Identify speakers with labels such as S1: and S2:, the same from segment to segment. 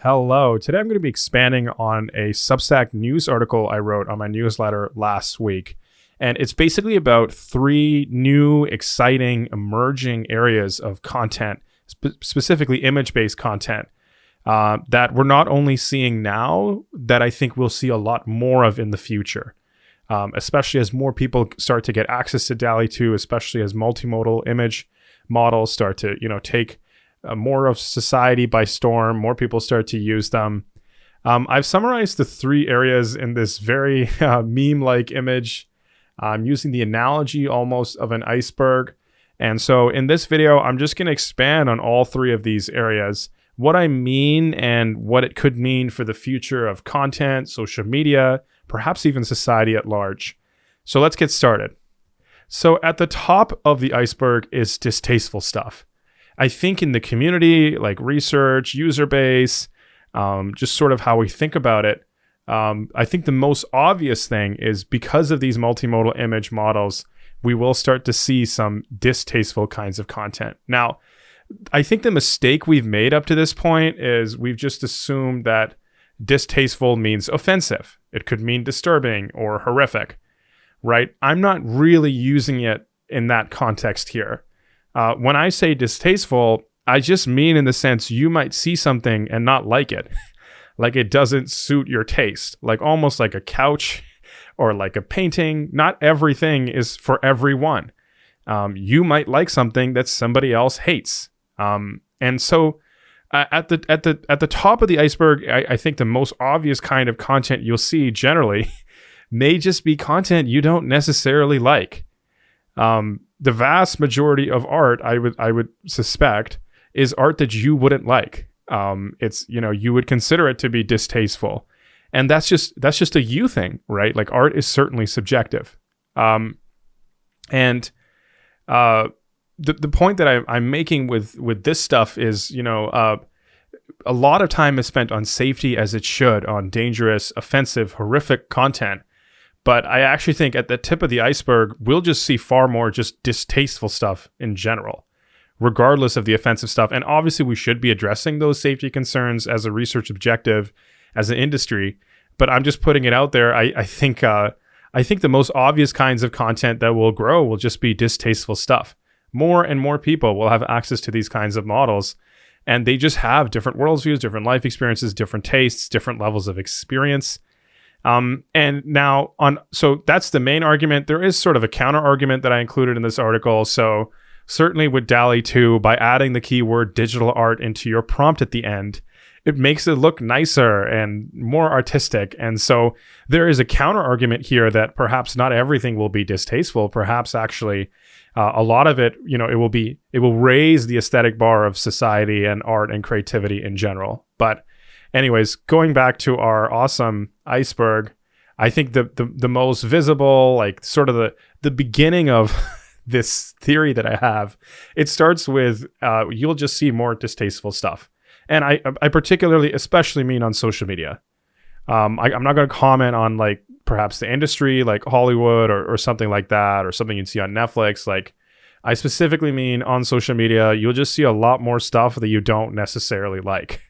S1: Hello. Today I'm going to be expanding on a Substack news article I wrote on my newsletter last week. And it's basically about three new, exciting, emerging areas of content, specifically image-based content, that we're not only seeing now, that I think we'll see a lot more of in the future, especially as more people start to get access to DALL-E 2, especially as multimodal image models start to, take more of society by storm. More people start to use them. I've summarized the three areas in this very meme-like image. I'm using the analogy almost of an iceberg. And so in this video, I'm just going to expand on all three of these areas, what I mean and what it could mean for the future of content, social media, perhaps even society at large. So let's get started. So at the top of the iceberg is distasteful stuff. I think in the community, like research, user base, just sort of how we think about it, I think the most obvious thing is because of these multimodal image models, we will start to see some distasteful kinds of content. Now, I think the mistake we've made up to this point is we've just assumed that distasteful means offensive. It could mean disturbing or horrific, right? I'm not really using it in that context here. When I say distasteful, I just mean in the sense you might see something and not like it. Like it doesn't suit your taste, like almost like a couch or like a painting. Not everything is for everyone. You might like something that somebody else hates. And so at the top of the iceberg, I think the most obvious kind of content you'll see generally may just be content you don't necessarily like. The vast majority of art, I would suspect, is art that you wouldn't like. It's, you would consider it to be distasteful. And that's just a you thing, right? Like art is certainly subjective. The point that I'm making with this stuff is, a lot of time is spent on safety, as it should, on dangerous, offensive, horrific content. But I actually think at the tip of the iceberg, we'll just see far more just distasteful stuff in general, regardless of the offensive stuff. And obviously, we should be addressing those safety concerns as a research objective, as an industry. But I'm just putting it out there. I think the most obvious kinds of content that will grow will just be distasteful stuff. More and more people will have access to these kinds of models, and they just have different worldviews, different life experiences, different tastes, different levels of experience. So that's the main argument. There is sort of a counter argument that I included in this article. So certainly with DALL-E 2, by adding the keyword digital art into your prompt at the end, it makes it look nicer and more artistic. And so there is a counter argument here that perhaps not everything will be distasteful. Perhaps actually a lot of it, it will raise the aesthetic bar of society and art and creativity in general. But anyways, going back to our awesome iceberg, I think the most visible, like sort of the beginning of this theory that I have, it starts with you'll just see more distasteful stuff. And I particularly, especially mean on social media. I'm not going to comment on like perhaps the industry, like Hollywood or something like that, or something you'd see on Netflix. Like I specifically mean on social media, you'll just see a lot more stuff that you don't necessarily like.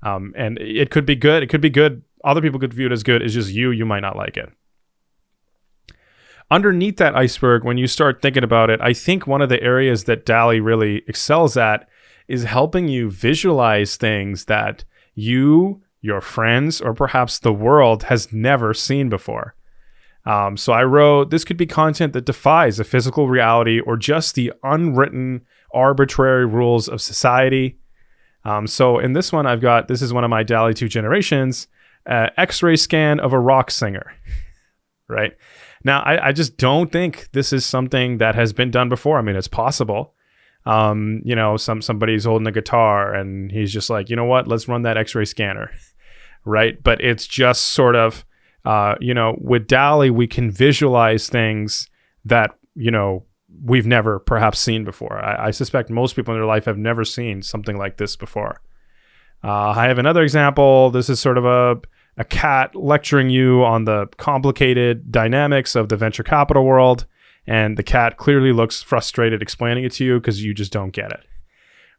S1: And it could be good. It could be good. Other people could view it as good. It's just you might not like it. Underneath that iceberg, when you start thinking about it, I think one of the areas that DALL-E really excels at is helping you visualize things that you, your friends, or perhaps the world has never seen before. So I wrote, this could be content that defies a physical reality or just the unwritten arbitrary rules of society. So in this one, this is one of my DALL-E 2 generations, X-ray scan of a rock singer, right? Now, I just don't think this is something that has been done before. I mean, it's possible. Somebody's holding a guitar and he's just like, you know what, let's run that X-ray scanner, right? But it's just sort of, with DALL-E, we can visualize things that, we've never perhaps seen before. I suspect most people in their life have never seen something like this before. I have another example. This is sort of a cat lecturing you on the complicated dynamics of the venture capital world. And the cat clearly looks frustrated explaining it to you because you just don't get it,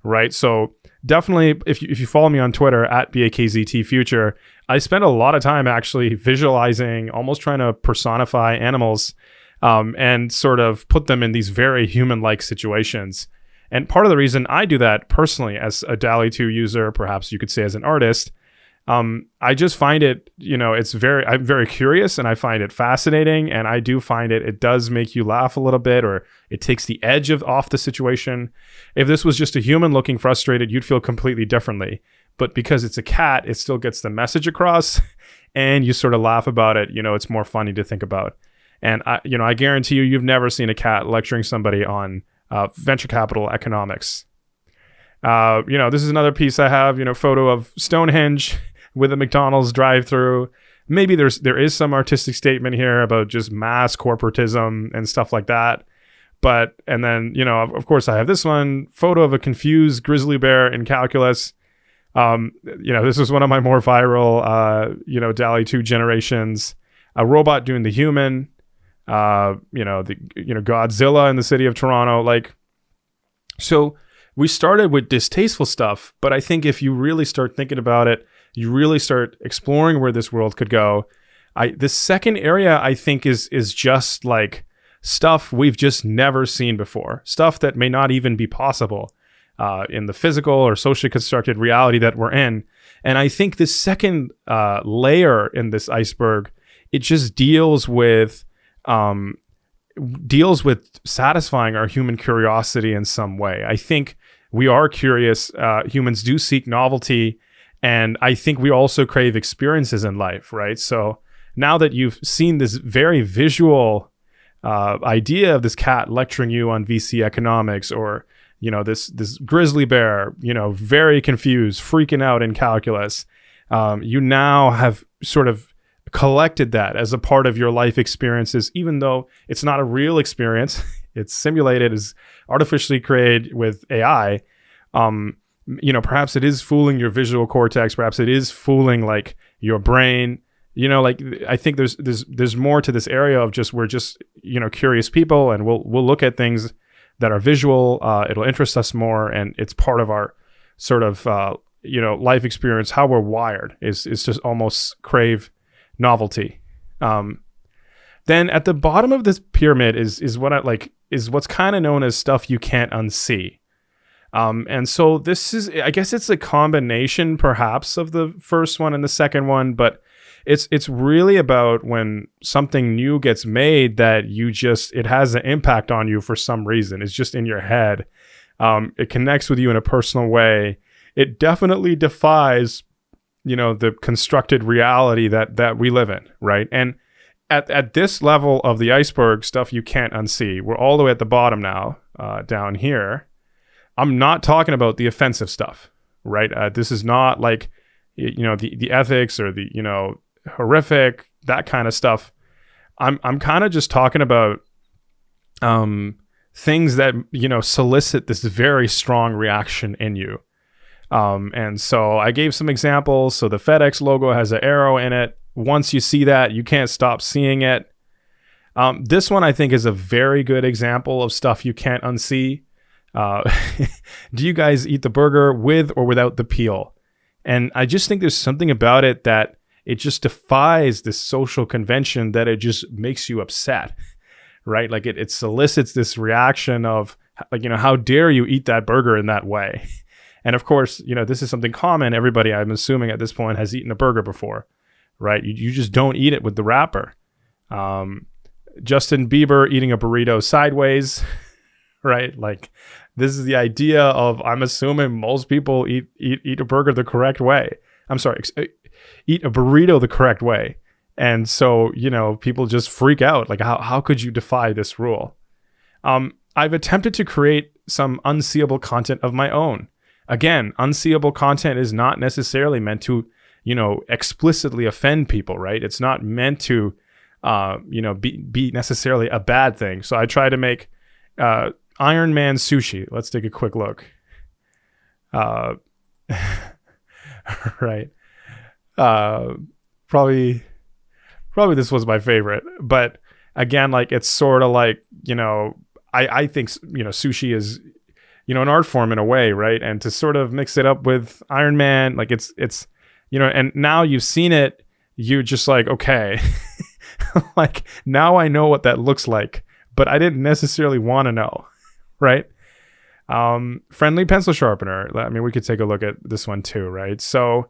S1: right? So definitely, if you follow me on Twitter at bakztfuture, I spend a lot of time actually visualizing, almost trying to personify animals, and sort of put them in these very human-like situations. And part of the reason I do that personally as a DALL-E 2 user, perhaps you could say as an artist, I just find it, I'm very curious and I find it fascinating. And I do find it does make you laugh a little bit, or it takes the edge off the situation. If this was just a human looking frustrated, you'd feel completely differently. But because it's a cat, it still gets the message across and you sort of laugh about it. It's more funny to think about. And I guarantee you've never seen a cat lecturing somebody on venture capital economics. This is another piece I have, photo of Stonehenge with a McDonald's drive-through. Maybe there is some artistic statement here about just mass corporatism and stuff like that. And then, of course I have this one, photo of a confused grizzly bear in calculus. This was one of my more viral, DALL-E 2 generations. A robot doing the human, Godzilla in the city of Toronto. So we started with distasteful stuff, but I think if you really start thinking about it, you really start exploring where this world could go. The second area I think is just like stuff we've just never seen before, stuff that may not even be possible in the physical or socially constructed reality that we're in. And I think this second layer in this iceberg, it just deals with satisfying our human curiosity in some way. I think we are curious. Humans do seek novelty. And I think we also crave experiences in life, right? So now that you've seen this very visual idea of this cat lecturing you on VC economics, or, this grizzly bear, very confused, freaking out in calculus, you now have sort of collected that as a part of your life experiences, even though it's not a real experience. It's simulated, is artificially created with AI. Perhaps it is fooling your visual cortex. Perhaps it is fooling like your brain. I think there's more to this area of just, we're just, curious people, and we'll look at things that are visual. It'll interest us more, and it's part of our sort of life experience. How we're wired is just almost crave novelty. Then at the bottom of this pyramid is what's kind of known as stuff you can't unsee. And so this is, I guess it's a combination perhaps of the first one and the second one, but it's really about when something new gets made that it has an impact on you for some reason. It's just in your head. It connects with you in a personal way. It definitely defies, the constructed reality that we live in, right? And at this level of the iceberg, stuff you can't unsee. We're all the way at the bottom now, down here. I'm not talking about the offensive stuff, right? This is not like, the ethics or the, horrific, that kind of stuff. I'm kind of just talking about things that, solicit this very strong reaction in you. And so I gave some examples. So the FedEx logo has an arrow in it. Once you see that, you can't stop seeing it. This one I think is a very good example of stuff you can't unsee. Do you guys eat the burger with or without the peel? And I just think there's something about it that it just defies this social convention, that it just makes you upset, right? Like it solicits this reaction of, how dare you eat that burger in that way? And of course, this is something common. Everybody, I'm assuming at this point, has eaten a burger before, right? You just don't eat it with the wrapper. Justin Bieber eating a burrito sideways, right? Like, this is the idea of, I'm assuming most people eat a burger the correct way. I'm sorry, eat a burrito the correct way. And so, people just freak out. Like, how could you defy this rule? I've attempted to create some unseeable content of my own. Again, unseeable content is not necessarily meant to, explicitly offend people, right? It's not meant to, be necessarily a bad thing. So I try to make Iron Man sushi. Let's take a quick look. Right. Probably this was my favorite. But again, like, it's sort of like, I think, sushi is an art form in a way, right? And to sort of mix it up with Iron Man, like it's and now you've seen it, you're just like, okay, like now I know what that looks like, but I didn't necessarily want to know, right? Friendly pencil sharpener. I mean, we could take a look at this one too, right? So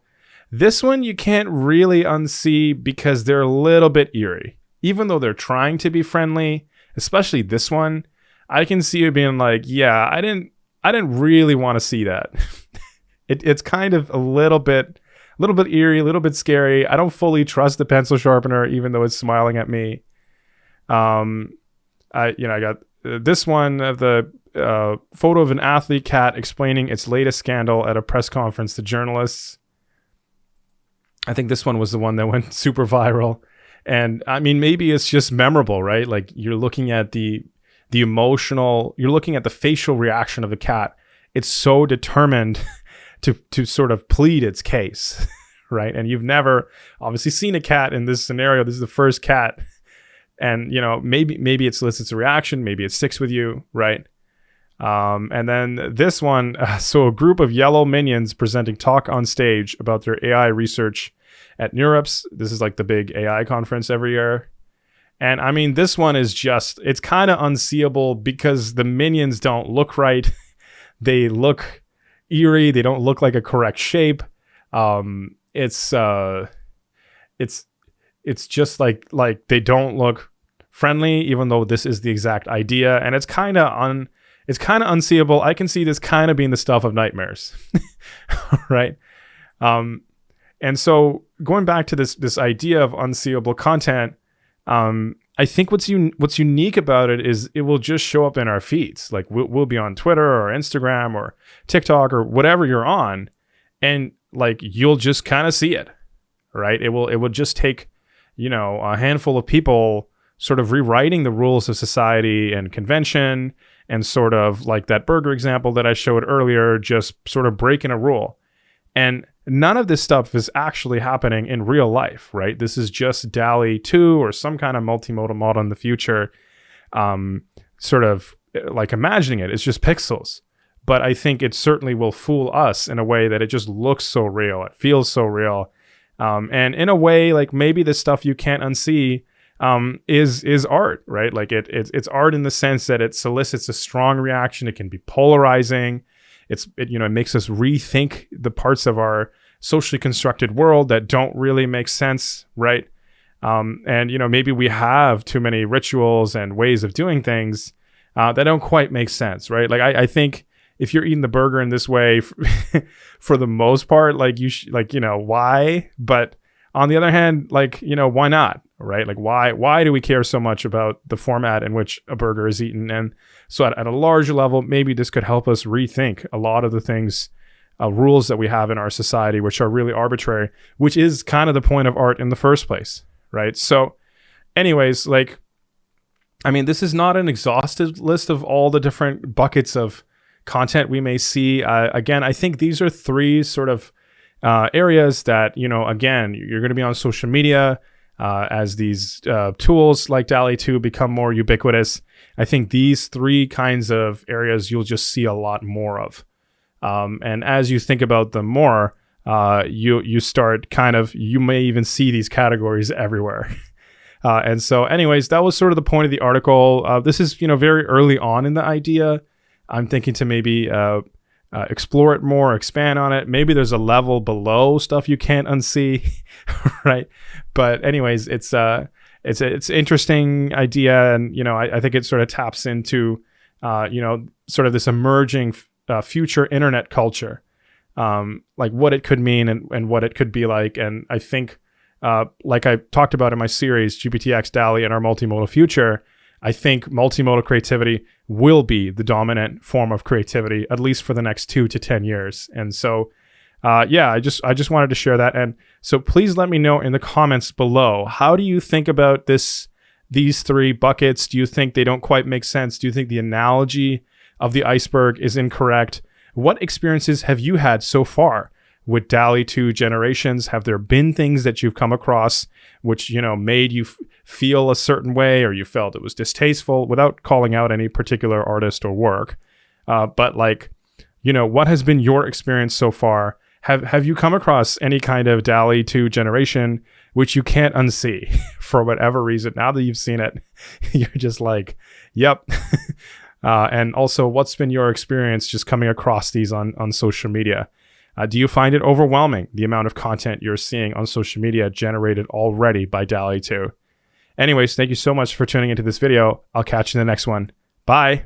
S1: this one you can't really unsee because they're a little bit eerie, even though they're trying to be friendly. Especially this one, I can see you being like, yeah, I didn't really want to see that. It's kind of a little bit eerie, a little bit scary. I don't fully trust the pencil sharpener, even though it's smiling at me. I got this one of the photo of an athlete cat explaining its latest scandal at a press conference to journalists. I think this one was the one that went super viral. And I mean, maybe it's just memorable, right? Like you're looking at the emotional, you're looking at the facial reaction of the cat. It's so determined to sort of plead its case, right? And you've never obviously seen a cat in this scenario. This is the first cat. And, maybe it solicits a reaction. Maybe it sticks with you, right? And then this one, so a group of yellow minions presenting talk on stage about their AI research at NeurIPS. This is like the big AI conference every year. And I mean, this one is it's kind of unseeable because the minions don't look right. They look eerie. They don't look like a correct shape. It's just like they don't look friendly, even though this is the exact idea. And it's kind of unseeable. I can see this kind of being the stuff of nightmares, right? And so going back to this idea of unseeable content, I think what's unique about it is it will just show up in our feeds. Like we'll be on Twitter or Instagram or TikTok or whatever you're on, and like you'll just kind of see it, right? It will just take, a handful of people sort of rewriting the rules of society and convention, and sort of like that burger example that I showed earlier, just sort of breaking a rule. And none of this stuff is actually happening in real life, right? This is just DALL-E 2 or some kind of multimodal model in the future, sort of like imagining it. It's just pixels. But I think it certainly will fool us in a way that it just looks so real. It feels so real. And in a way, like maybe the stuff you can't unsee is art, right? Like it's art in the sense that it solicits a strong reaction. It can be polarizing. It makes us rethink the parts of our socially constructed world that don't really make sense, right? And maybe we have too many rituals and ways of doing things that don't quite make sense, right? Like I think if you're eating the burger in this way, for the most part, like why? But on the other hand, why not, right? Like why do we care so much about the format in which a burger is eaten? And so at a larger level, maybe this could help us rethink a lot of the things, rules that we have in our society, which are really arbitrary, which is kind of the point of art in the first place, right? So anyways, this is not an exhaustive list of all the different buckets of content we may see. Again, I think these are three sort of areas that, again, you're going to be on social media as these tools like DALL-E 2 become more ubiquitous. I think these three kinds of areas you'll just see a lot more of. And as you think about them more, you start you may even see these categories everywhere. And so anyways, that was sort of the point of the article. This is, very early on in the idea. I'm thinking to maybe explore it more, expand on it. Maybe there's a level below stuff you can't unsee, right? But anyways, it's an interesting idea, and I think it sort of taps into sort of this emerging future internet culture, like what it could mean and what it could be like. And I think, like I talked about in my series, GPTX, DALL-E, and our multimodal future, I think multimodal creativity will be the dominant form of creativity, at least for the next 2 to 10 years. And so, I just wanted to share that. And so please let me know in the comments below, how do you think about these three buckets? Do you think they don't quite make sense? Do you think the analogy of the iceberg is incorrect? What experiences have you had so far with DALL-E 2 generations? Have there been things that you've come across which, made you feel a certain way, or you felt it was distasteful, without calling out any particular artist or work? But like, what has been your experience so far? Have you come across any kind of DALL-E 2 generation which you can't unsee for whatever reason? Now that you've seen it, you're just like, yep. And also, what's been your experience just coming across these on social media? Do you find it overwhelming, the amount of content you're seeing on social media generated already by DALL-E 2? Anyways, thank you so much for tuning into this video. I'll catch you in the next one. Bye.